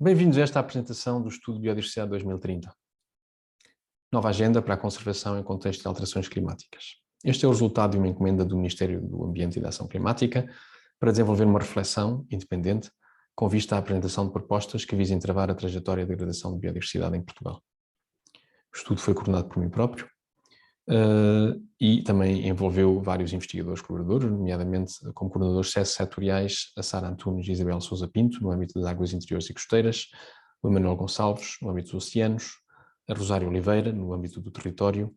Bem-vindos a esta apresentação do Estudo Biodiversidade 2030. Nova agenda para a conservação em contexto de alterações climáticas. Este é o resultado de uma encomenda do Ministério do Ambiente e da Ação Climática para desenvolver uma reflexão independente com vista à apresentação de propostas que visem travar a trajetória de degradação de biodiversidade em Portugal. O estudo foi coordenado por mim próprio e também envolveu vários investigadores colaboradores, nomeadamente como coordenadores setoriais a Sara Antunes e Isabel Sousa Pinto, no âmbito das águas interiores e costeiras, o Emanuel Gonçalves, no âmbito dos oceanos, a Rosário Oliveira, no âmbito do território,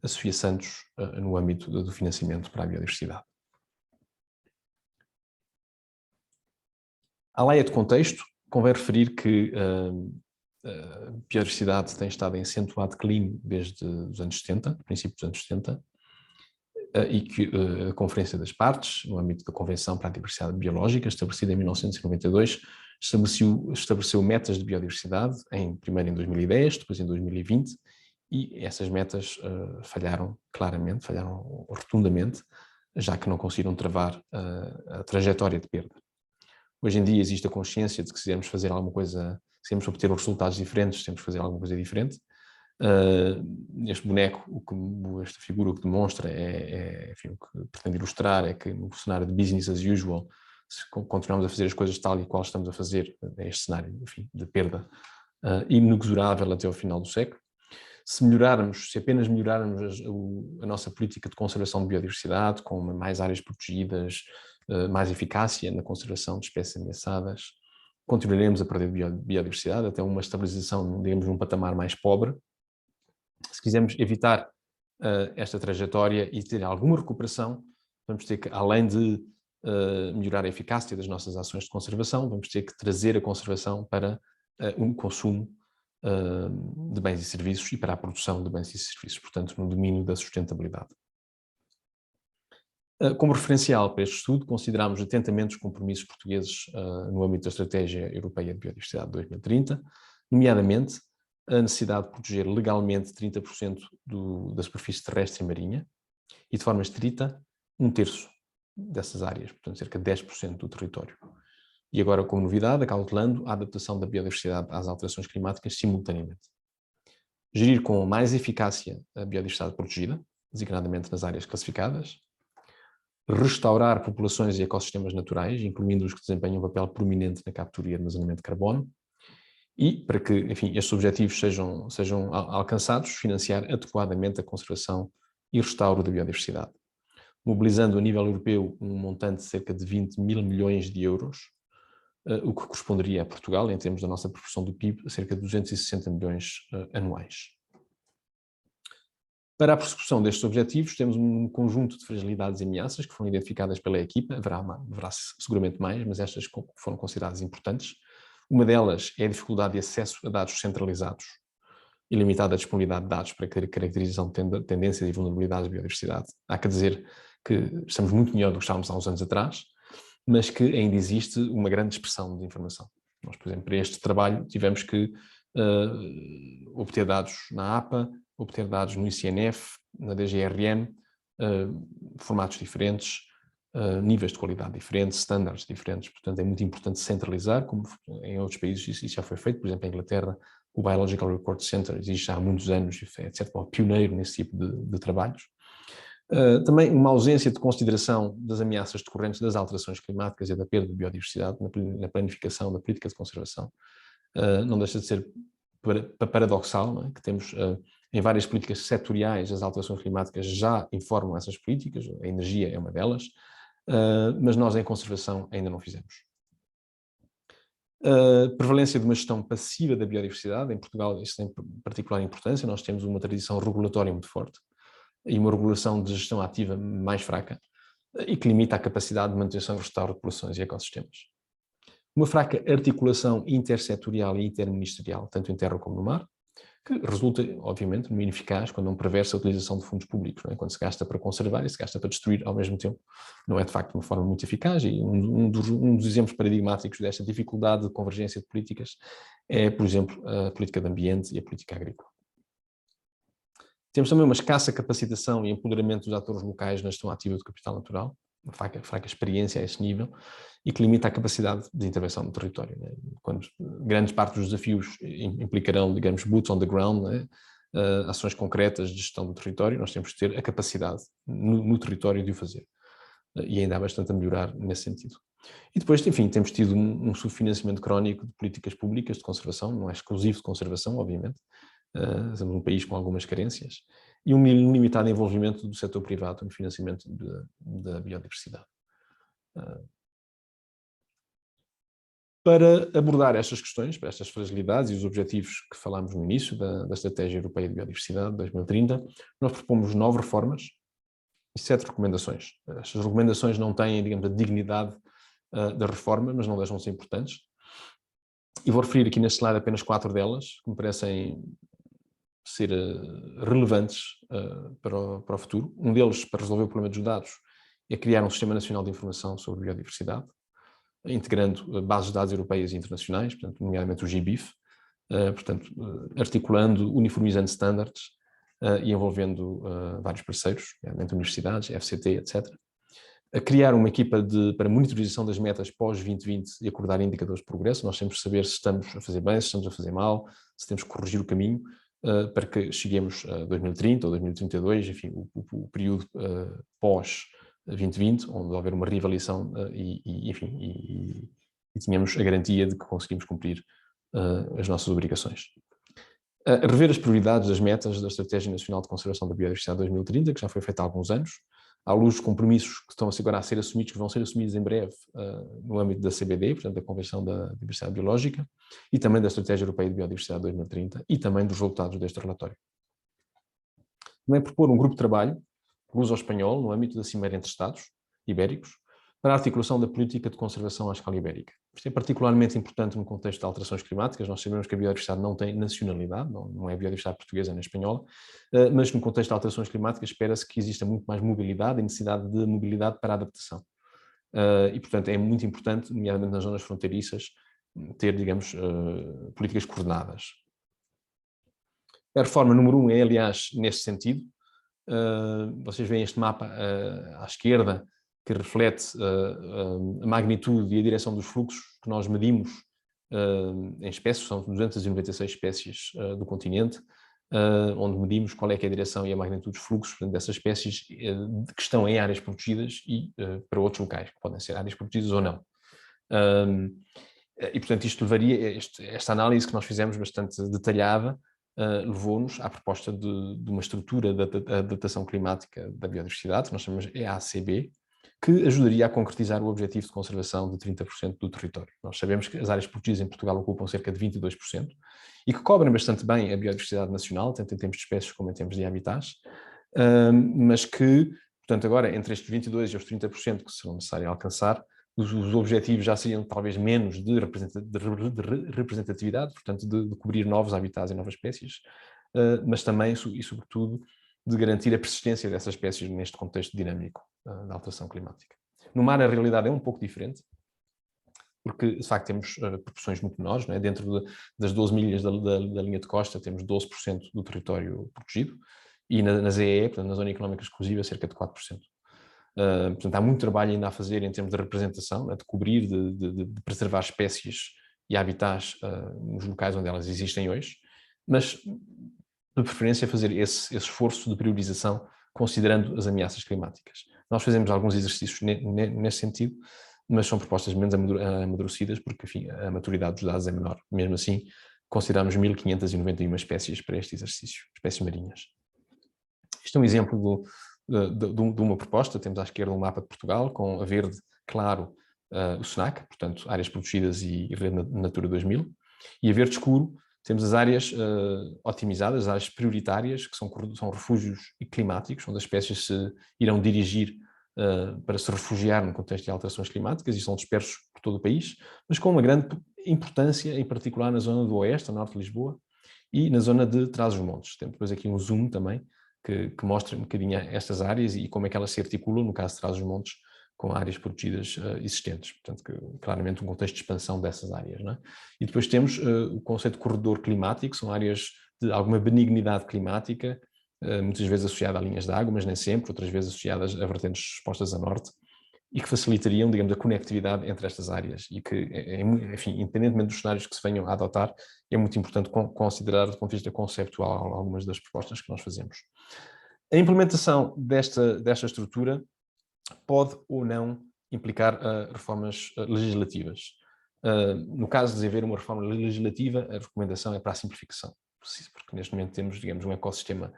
a Sofia Santos, no âmbito do financiamento para a biodiversidade. À laia de contexto, convém referir que a biodiversidade tem estado em acentuado declínio desde os anos 70, princípios dos anos 70, e que a Conferência das Partes, no âmbito da Convenção para a Diversidade Biológica, estabelecida em 1992, estabeleceu metas de biodiversidade, primeiro em 2010, depois em 2020, e essas metas falharam claramente, falharam rotundamente, já que não conseguiram travar a trajetória de perda. Hoje em dia existe a consciência de que se quisermos fazer alguma coisa, se quisermos obter resultados diferentes, temos que fazer alguma coisa diferente. Este boneco, esta figura, o que demonstra, enfim, o que pretende ilustrar é que no cenário de business as usual, se continuarmos a fazer as coisas tal e qual estamos a fazer, é este cenário, enfim, de perda inexorável até ao final do século. Se apenas melhorarmos a nossa política de conservação de biodiversidade, com mais áreas protegidas, mais eficácia na conservação de espécies ameaçadas, continuaremos a perder biodiversidade até uma estabilização, digamos, num patamar mais pobre. Se quisermos evitar esta trajetória e ter alguma recuperação, vamos ter que, além de melhorar a eficácia das nossas ações de conservação, vamos ter que trazer a conservação para um consumo de bens e serviços e para a produção de bens e serviços, portanto, no domínio da sustentabilidade. Como referencial para este estudo, consideramos atentamente os compromissos portugueses no âmbito da Estratégia Europeia de Biodiversidade 2030, nomeadamente a necessidade de proteger legalmente 30% da superfície terrestre e marinha e, de forma estrita, 1/3 dessas áreas, portanto, cerca de 10% do território. E agora, como novidade, acautelando a adaptação da biodiversidade às alterações climáticas simultaneamente. Gerir com mais eficácia a biodiversidade protegida, designadamente nas áreas classificadas. Restaurar populações e ecossistemas naturais, incluindo os que desempenham um papel prominente na captura e armazenamento de carbono. E, para que, enfim, estes objetivos sejam alcançados, financiar adequadamente a conservação e restauro da biodiversidade, mobilizando a nível europeu um montante de cerca de 20 mil milhões de euros, o que corresponderia a Portugal, em termos da nossa proporção do PIB, a cerca de 260 milhões anuais. Para a persecução destes objetivos, temos um conjunto de fragilidades e ameaças que foram identificadas pela equipa, haverá seguramente mais, mas estas foram consideradas importantes. Uma delas é a dificuldade de acesso a dados centralizados e limitada disponibilidade de dados para caracterização de tendências e vulnerabilidades de biodiversidade. Há que dizer que estamos muito melhor do que estávamos há uns anos atrás, mas que ainda existe uma grande dispersão de informação. Nós, por exemplo, para este trabalho tivemos que obter dados na APA, obter dados no ICNF, na DGRM, formatos diferentes, níveis de qualidade diferentes, estándares diferentes. Portanto, é muito importante centralizar, como em outros países isso já foi feito. Por exemplo, em Inglaterra, o Biological Record Center existe já há muitos anos e é, de certo modo, pioneiro nesse tipo de trabalhos. Também uma ausência de consideração das ameaças decorrentes das alterações climáticas e da perda de biodiversidade na planificação da política de conservação. Não deixa de ser paradoxal, não é? Que temos em várias políticas setoriais as alterações climáticas já informam essas políticas, a energia é uma delas, mas nós em conservação ainda não fizemos. Prevalência de uma gestão passiva da biodiversidade, em Portugal isso tem particular importância, nós temos uma tradição regulatória muito forte e uma regulação de gestão ativa mais fraca e que limita a capacidade de manutenção e restauro de populações e ecossistemas. Uma fraca articulação intersetorial e interministerial, tanto em terra como no mar, que resulta, obviamente, no ineficaz quando não prevê-se a utilização de fundos públicos, não é? Quando se gasta para conservar e se gasta para destruir ao mesmo tempo. Não é, de facto, uma forma muito eficaz e um dos exemplos paradigmáticos desta dificuldade de convergência de políticas é, por exemplo, a política de ambiente e a política agrícola. Temos também uma escassa capacitação e empoderamento dos atores locais na gestão ativa do capital natural, uma fraca experiência a esse nível, e que limita a capacidade de intervenção no território, né? quando grandes partes dos desafios implicarão, digamos, boots on the ground, né? Ações concretas de gestão do território, nós temos que ter a capacidade no território de o fazer. E ainda há bastante a melhorar nesse sentido. E depois, enfim, temos tido um subfinanciamento crónico de políticas públicas de conservação, não é exclusivo de conservação, obviamente, somos um país com algumas carências, e um limitado envolvimento do setor privado no financiamento da biodiversidade. Para abordar estas questões, estas fragilidades e os objetivos que falámos no início da Estratégia Europeia de Biodiversidade 2030, nós propomos 9 reformas e 7 recomendações. Estas recomendações não têm, digamos, a dignidade da reforma, mas não deixam de ser importantes. E vou referir aqui neste slide apenas 4 delas, que me parecem ser relevantes para o futuro. Um deles, para resolver o problema dos dados, é criar um Sistema Nacional de Informação sobre Biodiversidade, integrando bases de dados europeias e internacionais, portanto, nomeadamente o GBIF, portanto, articulando, uniformizando standards e envolvendo vários parceiros, nomeadamente universidades, FCT, etc. A criar uma equipa para monitorização das metas pós-2020 e acordar indicadores de progresso. Nós temos que saber se estamos a fazer bem, se estamos a fazer mal, se temos que corrigir o caminho para que cheguemos a 2030 ou 2032, enfim, o período pós-2020, onde houver uma reavaliação e tenhamos a garantia de que conseguimos cumprir as nossas obrigações. Rever as prioridades das metas da Estratégia Nacional de Conservação da Biodiversidade 2030, que já foi feita há alguns anos, à luz dos compromissos que estão agora a ser assumidos, que vão ser assumidos em breve no âmbito da CBD, portanto da Convenção da Diversidade Biológica, e também da Estratégia Europeia de Biodiversidade 2030, e também dos resultados deste relatório. Também propor um grupo de trabalho, luso-espanhol, no âmbito da Cimeira entre Estados Ibéricos, para a articulação da política de conservação à escala ibérica. Isto é particularmente importante no contexto de alterações climáticas. Nós sabemos que a biodiversidade não tem nacionalidade, não é a biodiversidade portuguesa nem espanhola, mas no contexto de alterações climáticas espera-se que exista muito mais mobilidade e necessidade de mobilidade para a adaptação. E, portanto, é muito importante, nomeadamente nas zonas fronteiriças, ter, digamos, políticas coordenadas. A reforma número 1 é, aliás, neste sentido. Vocês veem este mapa à esquerda, que reflete a magnitude e a direção dos fluxos que nós medimos em espécies, são 296 espécies do continente, onde medimos qual é que é a direção e a magnitude dos fluxos dessas espécies que estão em áreas protegidas e para outros locais, que podem ser áreas protegidas ou não. E, portanto, isto levaria, esta análise que nós fizemos bastante detalhada, levou-nos à proposta de uma estrutura de adaptação climática da biodiversidade, que nós chamamos EACB, que ajudaria a concretizar o objetivo de conservação de 30% do território. Nós sabemos que as áreas protegidas em Portugal ocupam cerca de 22% e que cobrem bastante bem a biodiversidade nacional, tanto em termos de espécies como em termos de habitats, mas que, portanto, agora, entre estes 22% e os 30% que serão necessários alcançar, os objetivos já seriam talvez menos de representatividade, portanto, de cobrir novos habitats e novas espécies, mas também, e sobretudo, de garantir a persistência dessas espécies neste contexto dinâmico da alteração climática. No mar, a realidade é um pouco diferente, porque, de facto, temos proporções muito menores, não é? Dentro das 12 milhas da linha de costa, temos 12% do território protegido, e na ZEE, portanto, na Zona Económica Exclusiva, cerca de 4%. Portanto, há muito trabalho ainda a fazer em termos de representação, de cobrir, de preservar espécies e habitats nos locais onde elas existem hoje, mas de preferência fazer esse esforço de priorização considerando as ameaças climáticas. Nós fazemos alguns exercícios nesse sentido, mas são propostas menos amadurecidas porque, enfim, a maturidade dos dados é menor. Mesmo assim, consideramos 1.591 espécies para este exercício, espécies marinhas. Isto é um exemplo de uma proposta. Temos à esquerda um mapa de Portugal, com a verde claro o SNAC, portanto, áreas protegidas e rede Natura 2000, e a verde escuro temos as áreas otimizadas, as áreas prioritárias, que são refúgios climáticos, onde as espécies se irão dirigir para se refugiar no contexto de alterações climáticas e são dispersos por todo o país, mas com uma grande importância, em particular na zona do Oeste, a norte de Lisboa, e na zona de Trás-os-Montes. Temos depois aqui um zoom também, que mostra um bocadinho estas áreas e como é que elas se articulam, no caso de Trás-os-Montes, com áreas protegidas existentes. Portanto, claramente um contexto de expansão dessas áreas, não é? E depois temos o conceito de corredor climático, são áreas de alguma benignidade climática, muitas vezes associada a linhas de água, mas nem sempre, outras vezes associadas a vertentes expostas a norte, e que facilitariam, digamos, a conectividade entre estas áreas e que, enfim, independentemente dos cenários que se venham a adotar, é muito importante considerar do ponto de vista conceptual algumas das propostas que nós fazemos. A implementação desta estrutura pode ou não implicar reformas legislativas. No caso de haver uma reforma legislativa, a recomendação é para a simplificação, porque neste momento temos, digamos, um ecossistema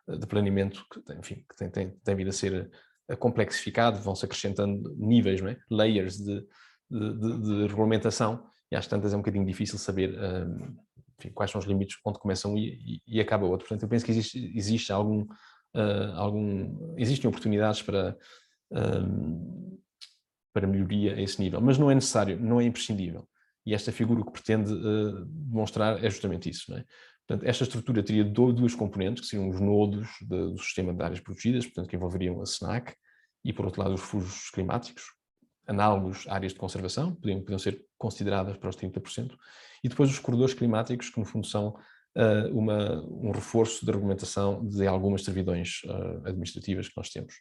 de planeamento que, enfim, que tem vindo a ser complexificado, vão-se acrescentando níveis, não é? Layers de regulamentação, e às tantas é um bocadinho difícil saber enfim, quais são os limites, onde começa um e acaba outro. Portanto, eu penso que existem oportunidades para melhoria a esse nível, mas não é necessário, não é imprescindível. E esta figura o que pretende demonstrar é justamente isso, não é? Portanto, esta estrutura teria duas componentes, que seriam os nodos do sistema de áreas protegidas, portanto, que envolveriam a SNAC, e, por outro lado, os refúgios climáticos, análogos a áreas de conservação, podiam ser consideradas para os 30%, e depois os corredores climáticos, que no fundo são um reforço da regulamentação de algumas servidões administrativas que nós temos.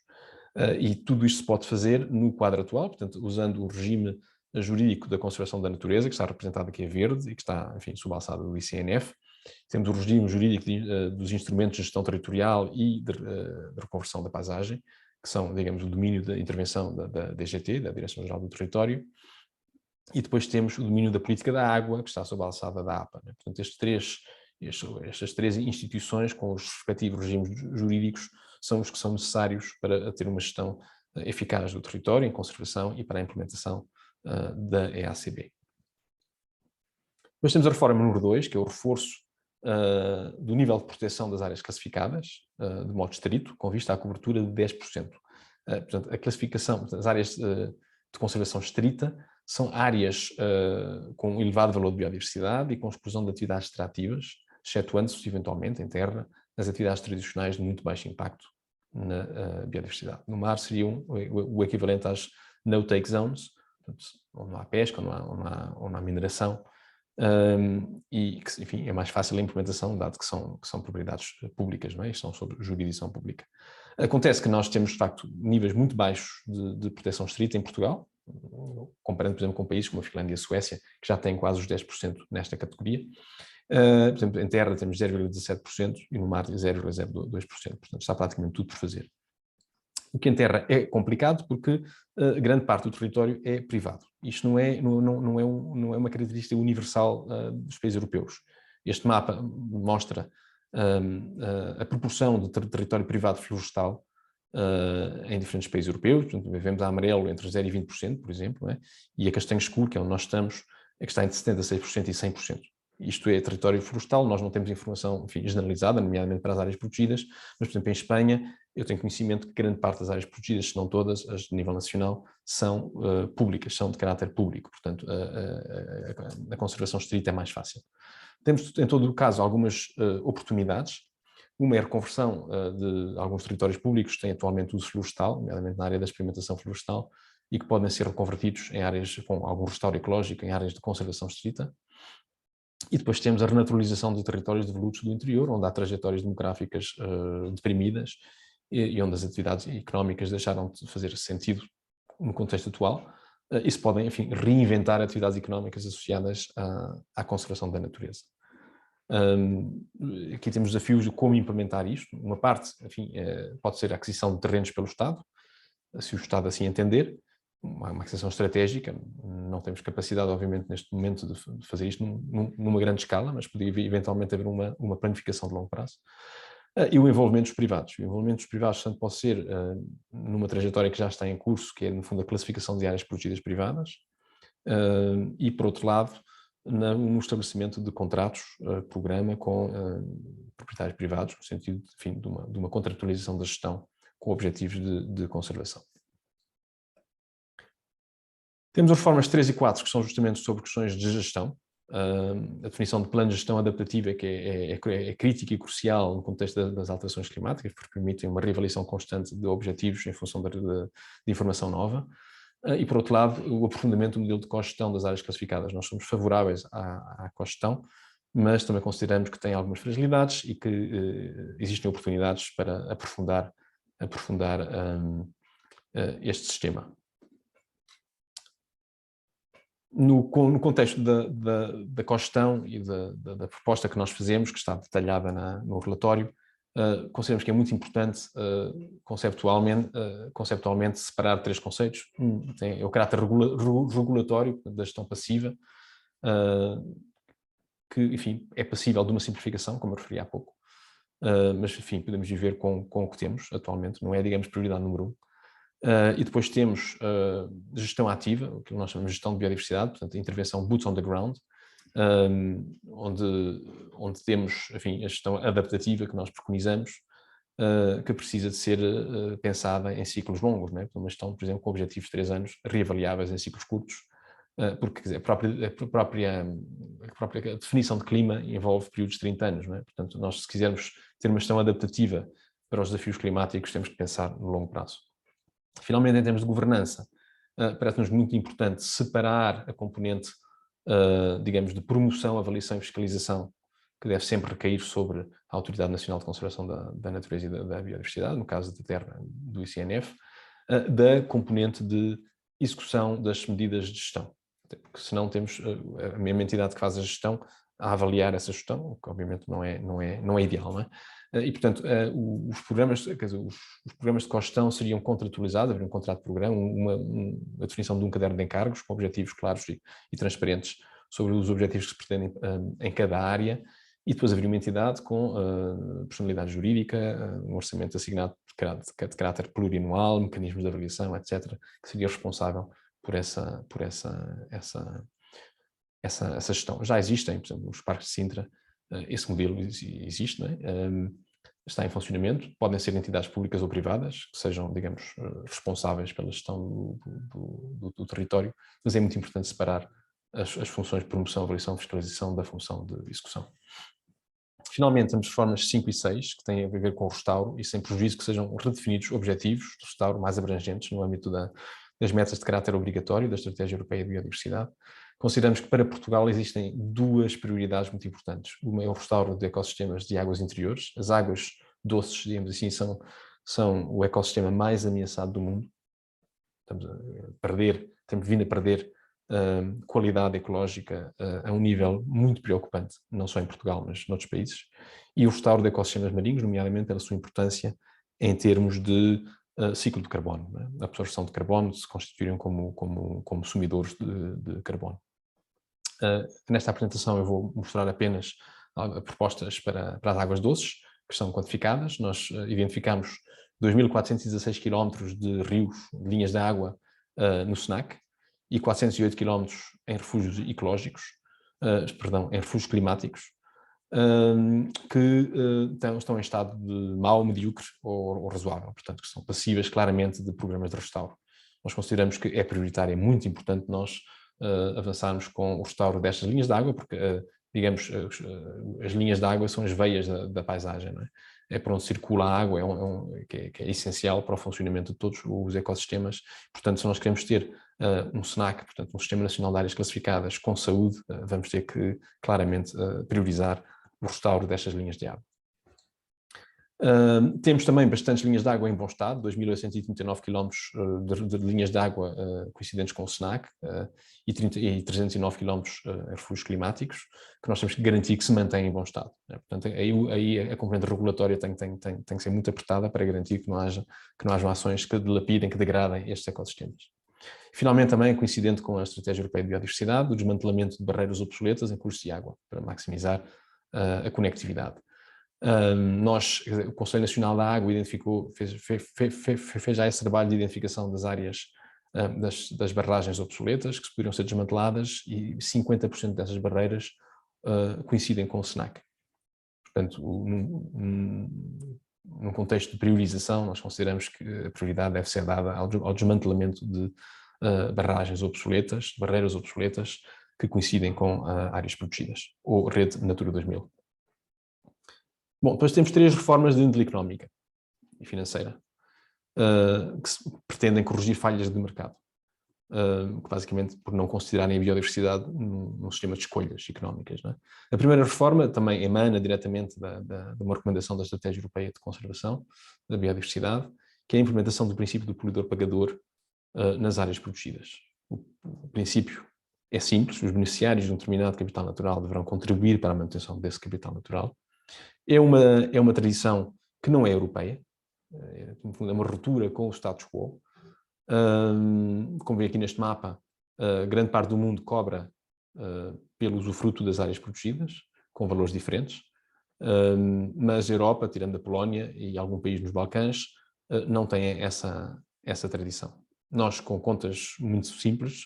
E tudo isto se pode fazer no quadro atual, portanto, usando o regime jurídico da conservação da natureza, que está representado aqui a verde e que está, enfim, sob a alçada do ICNF. Temos o regime jurídico dos instrumentos de gestão territorial e de reconversão da paisagem, que são, digamos, o domínio da intervenção da DGT, da Direção-Geral do Território, e depois temos o domínio da política da água, que está sob a alçada da APA. Né? Portanto, estas três instituições, com os respectivos regimes jurídicos, são os que são necessários para ter uma gestão eficaz do território, em conservação e para a implementação da EACB. Depois temos a reforma número 2, que é o reforço do nível de proteção das áreas classificadas, de modo estrito, com vista à cobertura de 10%. Portanto, a classificação das áreas de conservação estrita são áreas com elevado valor de biodiversidade e com exclusão de atividades extrativas, excetuando-se, eventualmente, em terra, as atividades tradicionais de muito baixo impacto na biodiversidade. No mar seriam o equivalente às no-take zones, portanto, onde não há pesca, onde não há mineração, e que, enfim, é mais fácil a implementação, dado que são propriedades públicas, não é? São sob jurisdição pública. Acontece que nós temos, de facto, níveis muito baixos de proteção estrita em Portugal, comparando, por exemplo, com países como a Finlândia e a Suécia, que já têm quase os 10% nesta categoria. Por exemplo, em terra temos 0,17% e no mar 0,02%, portanto está praticamente tudo por fazer. O que em terra é complicado porque grande parte do território é privado. Isto não é uma característica universal dos países europeus. Este mapa mostra a proporção de território privado florestal em diferentes países europeus. Portanto, vemos a amarelo entre 0% e 20%, por exemplo, né? E a castanho escuro, que é onde nós estamos, é que está entre 76% e 100%. Isto é território florestal, nós não temos informação, enfim, generalizada, nomeadamente para as áreas protegidas, mas, por exemplo, em Espanha, eu tenho conhecimento que grande parte das áreas protegidas, se não todas, as de nível nacional, são públicas, são de caráter público, portanto, a conservação estrita é mais fácil. Temos, em todo o caso, algumas oportunidades. Uma é a reconversão de alguns territórios públicos que têm atualmente uso florestal, nomeadamente na área da experimentação florestal, e que podem ser reconvertidos em áreas com algum restauro ecológico, em áreas de conservação estrita. E depois temos a renaturalização de territórios devolutos do interior, onde há trajetórias demográficas deprimidas e onde as atividades económicas deixaram de fazer sentido no contexto atual, e se podem, enfim, reinventar atividades económicas associadas à conservação da natureza. Aqui temos desafios de como implementar isto. Uma parte, enfim, pode ser a aquisição de terrenos pelo Estado, se o Estado assim entender, uma aquisição estratégica. Não temos capacidade, obviamente, neste momento de fazer isto numa grande escala, mas poderia eventualmente haver uma planificação de longo prazo. E o envolvimento dos privados. O envolvimento dos privados tanto pode ser numa trajetória que já está em curso, que é, no fundo, a classificação de áreas protegidas privadas, e, por outro lado, no estabelecimento de contratos, programa com proprietários privados, no sentido, enfim, de uma contratualização da gestão com objetivos de conservação. Temos as reformas 3 e 4, que são justamente sobre questões de gestão. A definição de plano de gestão adaptativa, que é crítica e crucial no contexto das alterações climáticas, porque permitem uma reavaliação constante de objetivos em função de informação nova. E, por outro lado, o aprofundamento do modelo de cogestão das áreas classificadas. Nós somos favoráveis à cogestão, mas também consideramos que tem algumas fragilidades e que existem oportunidades para aprofundar este sistema. No contexto da cogestão e da proposta que nós fazemos, que está detalhada no relatório, consideramos que é muito importante conceptualmente separar três conceitos. Tem o caráter regulatório da gestão passiva, que, enfim, é passível de uma simplificação, como eu referi há pouco, mas, enfim, podemos viver com o que temos atualmente, não é, digamos, prioridade número um. E depois temos gestão ativa, o que nós chamamos de gestão de biodiversidade, portanto, intervenção boots on the ground, onde temos, enfim, a gestão adaptativa que nós preconizamos, que precisa de ser pensada em ciclos longos, não é? Uma gestão, por exemplo, com objetivos de 3 anos, reavaliáveis em ciclos curtos, porque, quer dizer, a própria definição de clima envolve períodos de 30 anos, não é? Portanto, nós, se quisermos ter uma gestão adaptativa para os desafios climáticos, temos que pensar no longo prazo. Finalmente, em termos de governança, parece-nos muito importante separar a componente, digamos, de promoção, avaliação e fiscalização, que deve sempre recair sobre a Autoridade Nacional de Conservação da Natureza e da Biodiversidade, no caso da terra do ICNF, da componente de execução das medidas de gestão. Porque senão temos a mesma entidade que faz a gestão a avaliar essa gestão, o que obviamente não é ideal, não é? E, portanto, os programas de cogestão seriam contratualizados, haveria um contrato de programa, a definição de um caderno de encargos com objetivos claros e transparentes sobre os objetivos que se pretendem em cada área, e depois haveria uma entidade com personalidade jurídica, um orçamento assignado de caráter plurianual, mecanismos de avaliação, etc., que seria responsável por essa gestão. Já existem, por exemplo, nos parques de Sintra, esse modelo existe, não é? Está em funcionamento, podem ser entidades públicas ou privadas, que sejam, digamos, responsáveis pela gestão do território, mas é muito importante separar as funções de promoção, avaliação e fiscalização da função de execução. Finalmente, temos formas 5 e 6, que têm a ver com o restauro, e sem prejuízo que sejam redefinidos objetivos de restauro mais abrangentes no âmbito das metas de caráter obrigatório da Estratégia Europeia de Biodiversidade. Consideramos que para Portugal existem duas prioridades muito importantes. Uma é o restauro de ecossistemas de águas interiores. As águas doces, digamos assim, são o ecossistema mais ameaçado do mundo. Temos vindo a perder qualidade ecológica a um nível muito preocupante, não só em Portugal, mas noutros países. E o restauro de ecossistemas marinhos, nomeadamente pela sua importância em termos de ciclo de carbono, né? A absorção de carbono, se constituírem como sumidores de carbono. Nesta apresentação eu vou mostrar apenas propostas para as águas doces, que são quantificadas. Nós identificamos 2.416 km de rios, de linhas de água no SNAC, e 408 km em refúgios ecológicos, em refúgios climáticos, que estão em estado de mau, medíocre ou razoável, portanto, que são passíveis claramente de programas de restauro. Nós consideramos que é prioritário, é muito importante nós avançarmos com o restauro destas linhas de água, porque, digamos, as linhas de água são as veias da paisagem, não é? É por onde circula a água, que é essencial para o funcionamento de todos os ecossistemas. Portanto, se nós queremos ter um SNAC, portanto, um Sistema Nacional de Áreas Classificadas com saúde, vamos ter que claramente priorizar o restauro destas linhas de água. Temos também bastantes linhas de água em bom estado, 2.839 km de linhas de água coincidentes com o SNAC e 309 km em refúgios climáticos, que nós temos que garantir que se mantêm em bom estado. Portanto, aí a componente regulatória tem que ser muito apertada para garantir que não hajam ações que dilapidem, que degradem estes ecossistemas. Finalmente, também coincidente com a Estratégia Europeia de Biodiversidade, o desmantelamento de barreiras obsoletas em cursos de água, para maximizar a conectividade. O Conselho Nacional da Água fez já esse trabalho de identificação das áreas das barragens obsoletas que poderiam ser desmanteladas, e 50% dessas barreiras coincidem com o SNAC. Portanto, num contexto de priorização, nós consideramos que a prioridade deve ser dada ao desmantelamento de barreiras obsoletas que coincidem com áreas protegidas, ou Rede Natura 2000. Bom, depois temos 3 reformas de índole económica e financeira que pretendem corrigir falhas de mercado, basicamente por não considerarem a biodiversidade num sistema de escolhas económicas, não é? A primeira reforma também emana diretamente de uma recomendação da Estratégia Europeia de Conservação da Biodiversidade, que é a implementação do princípio do poluidor-pagador nas áreas protegidas. O princípio é simples, os beneficiários de um determinado capital natural deverão contribuir para a manutenção desse capital natural. É uma tradição que não é europeia, no fundo é uma ruptura com o status quo. Como vê aqui neste mapa, grande parte do mundo cobra pelo usufruto das áreas protegidas, com valores diferentes, mas a Europa, tirando a Polónia e algum país nos Balcãs, não tem essa tradição. Nós, com contas muito simples,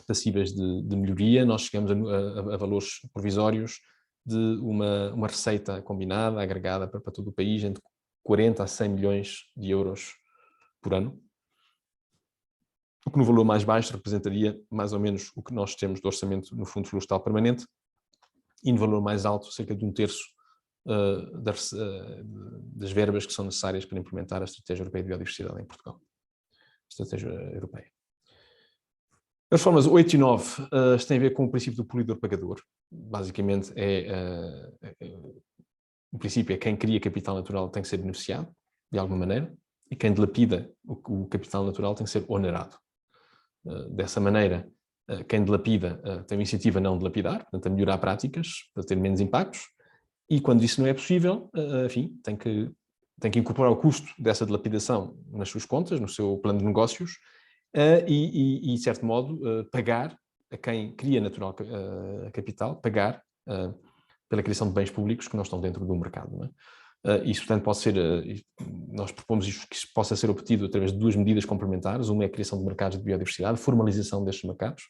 passíveis de melhoria, nós chegamos a valores provisórios de uma receita combinada, agregada para todo o país, entre 40 a 100 milhões de euros por ano, o que no valor mais baixo representaria mais ou menos o que nós temos de orçamento no Fundo Florestal Permanente, e no valor mais alto, cerca de 1/3 das verbas que são necessárias para implementar a Estratégia Europeia de Biodiversidade em Portugal. Estratégia Europeia. As formas 8 e 9 têm a ver com o princípio do poluidor-pagador. Basicamente, o princípio é quem cria capital natural tem que ser beneficiado, de alguma maneira, e quem dilapida o capital natural tem que ser onerado. Dessa maneira, quem dilapida tem o incentivo a não dilapidar, portanto, a melhorar práticas para ter menos impactos, e quando isso não é possível, enfim, tem que incorporar o custo dessa dilapidação nas suas contas, no seu plano de negócios, e de certo modo, pagar a quem cria natural capital, pagar pela criação de bens públicos que não estão dentro do mercado. Não é? Isso, portanto, pode ser, nós propomos isto, que isso possa ser obtido através de duas medidas complementares. Uma é a criação de mercados de biodiversidade, formalização destes mercados,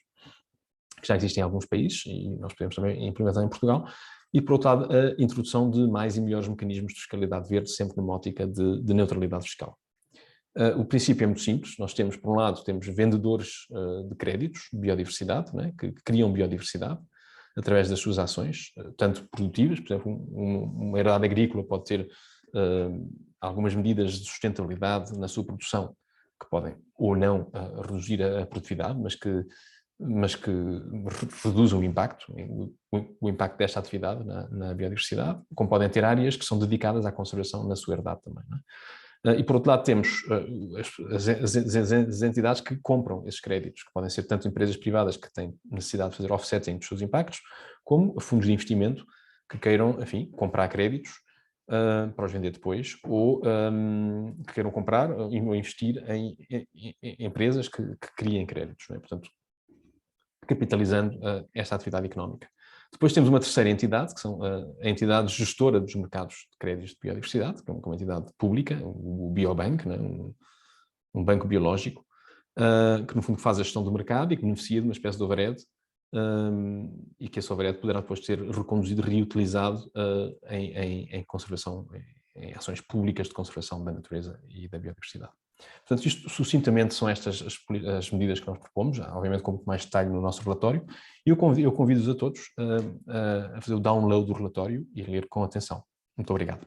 que já existem em alguns países, e nós podemos também implementar em Portugal. E, por outro lado, a introdução de mais e melhores mecanismos de fiscalidade verde, sempre numa ótica de neutralidade fiscal. O princípio é muito simples. Nós temos, por um lado, temos vendedores de créditos de biodiversidade, né, que criam biodiversidade através das suas ações, tanto produtivas, por exemplo, uma herdade agrícola pode ter algumas medidas de sustentabilidade na sua produção que podem ou não reduzir a produtividade, mas que reduzem o impacto desta atividade na biodiversidade, como podem ter áreas que são dedicadas à conservação na sua herdade também. Não é? E, por outro lado, temos as entidades que compram esses créditos, que podem ser tanto empresas privadas que têm necessidade de fazer offsetting dos seus impactos, como fundos de investimento que queiram, enfim, comprar créditos para os vender depois, ou que queiram comprar ou investir em empresas que criem créditos. Não é? Portanto, capitalizando esta atividade económica. Depois temos uma terceira entidade, que são a entidade gestora dos mercados de créditos de biodiversidade, que é uma entidade pública, o Biobank, né? um banco biológico, que no fundo faz a gestão do mercado e que beneficia de uma espécie de overhead, e que esse overhead poderá depois ser reconduzido, reutilizado em conservação, em ações públicas de conservação da natureza e da biodiversidade. Portanto, isto sucintamente são estas as medidas que nós propomos, obviamente com muito mais detalhe no nosso relatório, e eu convido-os a todos a fazer o download do relatório e ler com atenção. Muito obrigado.